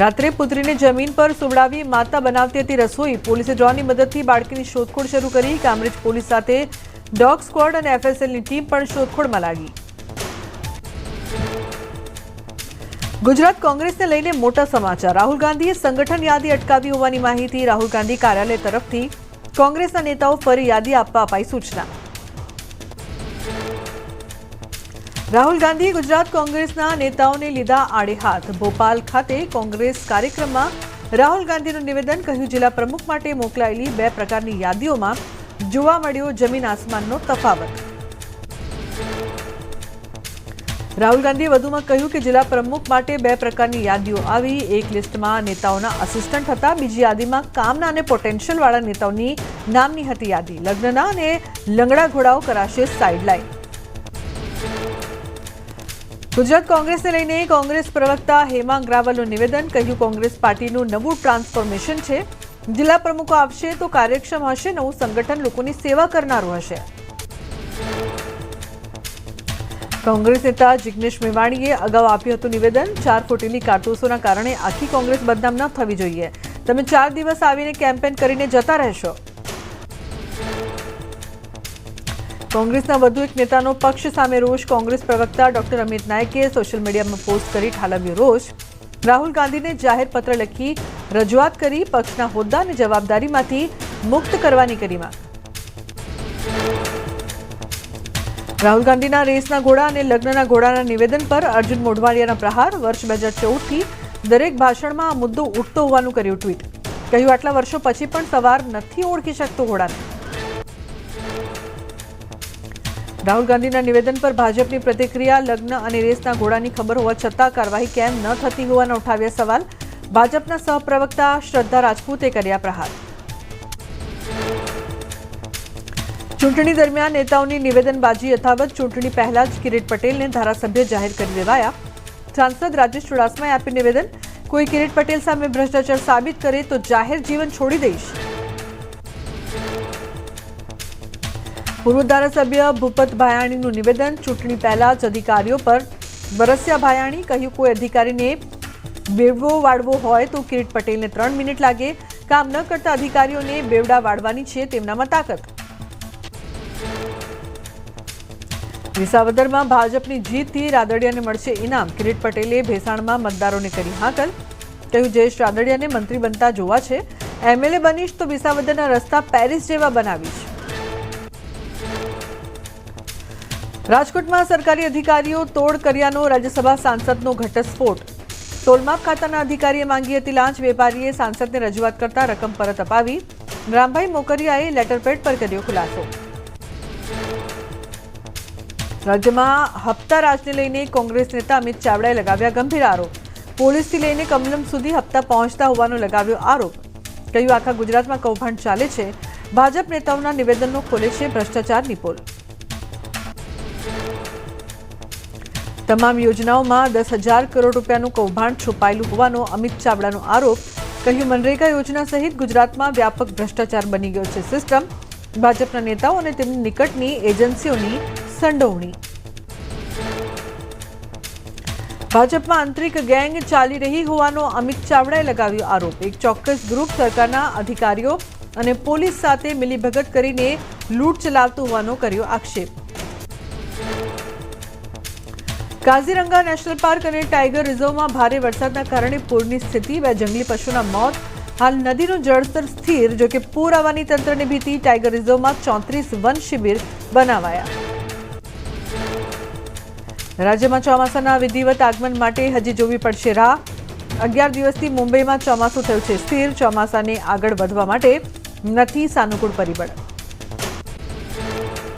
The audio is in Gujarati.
રાત્રે પુત્રીને જમીન પર સુવડાવી માતા બનાવતી હતી રસોઈ. પોલીસે ડ્રોનની મદદથી બાળકીની શોધખોળ શરૂ કરી. કામરેજ પોલીસ સાથે ડોગ સ્ક્વોડ અને એફએસએલની ટીમ પણ શોધખોળમાં લાગી. ગુજરાત કોંગ્રેસને લઈને મોટા સમાચાર. રાહુલ ગાંધીએ સંગઠન યાદી અટકાવી હોવાની માહિતી. રાહુલ ગાંધી કાર્યાલય તરફથી કોંગ્રેસના નેતાઓ ફરી યાદી આપવા અપાઈ સૂચના. રાહુલ ગાંધીએ ગુજરાત કોંગ્રેસના નેતાઓને લીધા આડે હાથ. ભોપાલ ખાતે કોંગ્રેસ કાર્યક્રમમાં રાહુલ ગાંધીનું નિવેદન. કહ્યું, જિલ્લા પ્રમુખ માટે મોકલાયેલી 2 પ્રકારની યાદીઓમાં જોવા મળ્યો જમીન આસમાનનો તફાવત. રાહુલ ગાંધીએ વધુમાં કહ્યું કે જિલ્લા પ્રમુખ માટે 2 પ્રકારની યાદીઓ આવી. એક લિસ્ટમાં નેતાઓના આસિસ્ટન્ટ હતા, બીજી યાદીમાં કામના અને પોટેન્શિયલવાળા નેતાઓની નામની હતી યાદી. લગ્નના અને લંગડા ઘોડાઓ કરાશે સાઇડલાઇન. ગુજરાત કોંગ્રેસને લઈને કોંગ્રેસ પ્રવક્તા હેમાંગ રાવલનું નિવેદન. કહ્યું, કોંગ્રેસ પાર્ટીનું નવું ટ્રાન્સફોર્મેશન છે. જિલ્લા પ્રમુખો આપશે તો કાર્યક્ષમ હશે, નવું સંગઠન લોકોની સેવા કરનારું હશે. કોંગ્રેસ નેતા જિગ્નેશ મેવાણીએ અગાઉ આપ્યું હતું નિવેદન. 4 ફૂટેલી કારતૂસોના કારણે આખી કોંગ્રેસ બદનામ ન થવી જોઈએ. તમે 4 દિવસ આવીને કેમ્પેન કરીને જતા રહેશો. કોંગ્રેસના વધુ એક નેતાનો પક્ષ સામે રોષ. કોંગ્રેસ પ્રવક્તા ડોક્ટર અમિત નાયકે સોશિયલ મીડિયામાં પોસ્ટ કરી ઠાલવ્યો રોષ. રાહુલ ગાંધીને જાહેર પત્ર લખી રજૂઆત કરી. પક્ષના હોદ્દા અને જવાબદારીમાંથી મુક્ત કરવાની કરી માંગ. રાહુલ ગાંધીના રેસના ઘોડા અને લગ્નના ઘોડાના નિવેદન પર અર્જુન મોઢવાડિયાના પ્રહાર. વર્ષ 2014થી દરેક ભાષણમાં આ મુદ્દો ઉઠતો હોવાનું કર્યું ટ્વીટ. કહ્યું, આટલા વર્ષો પછી પણ સવાર નથી ઓળખી શકતો ઘોડાને. રાહુલ ગાંધીના નિવેદન પર ભાજપની પ્રતિક્રિયા. લગ્ન અને રેસના ઘોડાની ખબર હોવા છતાં કાર્યવાહી કેમ ન થતી હોવાના ઉઠાવ્યા સવાલ. ભાજપના સહપ્રવક્તા શ્રદ્ધા રાજપૂતે કર્યા પ્રહાર. ચૂંટણી દરમિયાન નેતાઓની નિવેદનબાજી યથાવત. ચૂંટણી પહેલા જ કિરીટ પટેલને ધારાસભ્ય જાહેર કરી દેવાયા. સાંસદ રાજેશ ચુડાસમાએ આપ્યું નિવેદન. કોઈ કિરીટ પટેલ સામે ભ્રષ્ટાચાર સાબિત કરે તો જાહેર જીવન છોડી દઈશ. પૂર્વ ધારાસભ્ય ભૂપત ભાયાણીનું નિવેદન. ચૂંટણી પહેલા જ અધિકારીઓ પર વરસ્યા ભાયાણી. કહ્યું, કોઈ અધિકારીને બેવડો વાળવો હોય તો કિરીટ પટેલને 3 મિનિટ લાગે. કામ ન કરતા અધિકારીઓને બેવડા વાળવાની છે તેમનામાં તાકાત. વિસાવદરમાં ભાજપની જીતથી રાદડિયાને મળશે ઇનામ. કિરીટ પટેલે ભેસાણમાં મતદારોને કરી હાકલ. કહ્યું, જયેશ રાદડિયાને મંત્રી બનતા જોવા છે. એમએલએ બનીશ તો વિસાવદરના રસ્તા પેરિસ જેવા બનાવીશ. રાજકોટમાં સરકારી અધિકારીઓ તોડ કર્યાનો રાજ્યસભા સાંસદનો ઘટસ્ફોટ. ટોલમાપ ખાતાના અધિકારીએ માંગી હતી લાંચ. વેપારીએ સાંસદને રજૂઆત કરતા રકમ પરત અપાવી. રામભાઈ મોકરિયાએ લેટરપેડ પર કર્યો ખુલાસો. રાજ્યમાં હપ્તા રાજને લઈને કોંગ્રેસ નેતા અમિત ચાવડાએ લગાવ્યા ગંભીર આરોપ. પોલીસથી લઈને કમલમ સુધી હપ્તા પહોંચતા હોવાનો લગાવ્યો આરોપ. કહ્યું, આખા ગુજરાતમાં કૌભાંડ ચાલે છે. ભાજપ નેતાઓના નિવેદનો ખોલે છે ભ્રષ્ટાચારની પોલ. તમામ યોજનાઓમાં 10,000 કરોડ રૂપિયાનું કૌભાંડ છુપાયેલું હોવાનો અમિત ચાવડાનો આરોપ. કહ્યું, મનરેગા યોજના સહિત ગુજરાતમાં વ્યાપક ભ્રષ્ટાચાર બની ગયો છે સિસ્ટમ. ભાજપના નેતાઓ અને તેમની નિકટની એજન્સીઓની સંડોવણી. ભાજપમાં આંતરિક ગેંગ ચાલી રહી હોવાનો અમિત ચાવડાએ લગાવ્યો આરોપ. એક ચોક્કસ ગ્રુપ સરકારના અધિકારીઓ અને પોલીસ સાથે મિલીભગત કરીને લૂંટ ચલાવતું હોવાનો કર્યો આક્ષેપ. કાઝીરંગા નેશનલ પાર્ક અને ટાઈગર રિઝર્વમાં ભારે વરસાદના કારણે પૂરની સ્થિતિ. 2 જંગલી પશુના મોત. હાલ નદીનું જળસ્તર સ્થિર. જોકે પૂર આવવાની તંત્રની ભીતિ. ટાઈગર રિઝર્વમાં 34 વન શિબિર બનાવાયા. રાજ્યમાં ચોમાસાના વિધિવત આગમન માટે હજી જોવી પડશે રાહ. 11 દિવસથી મુંબઈમાં ચોમાસું થયું છે સ્થિર. ચોમાસાને આગળ વધવા માટે નથી સાનુકૂળ પરિબળ.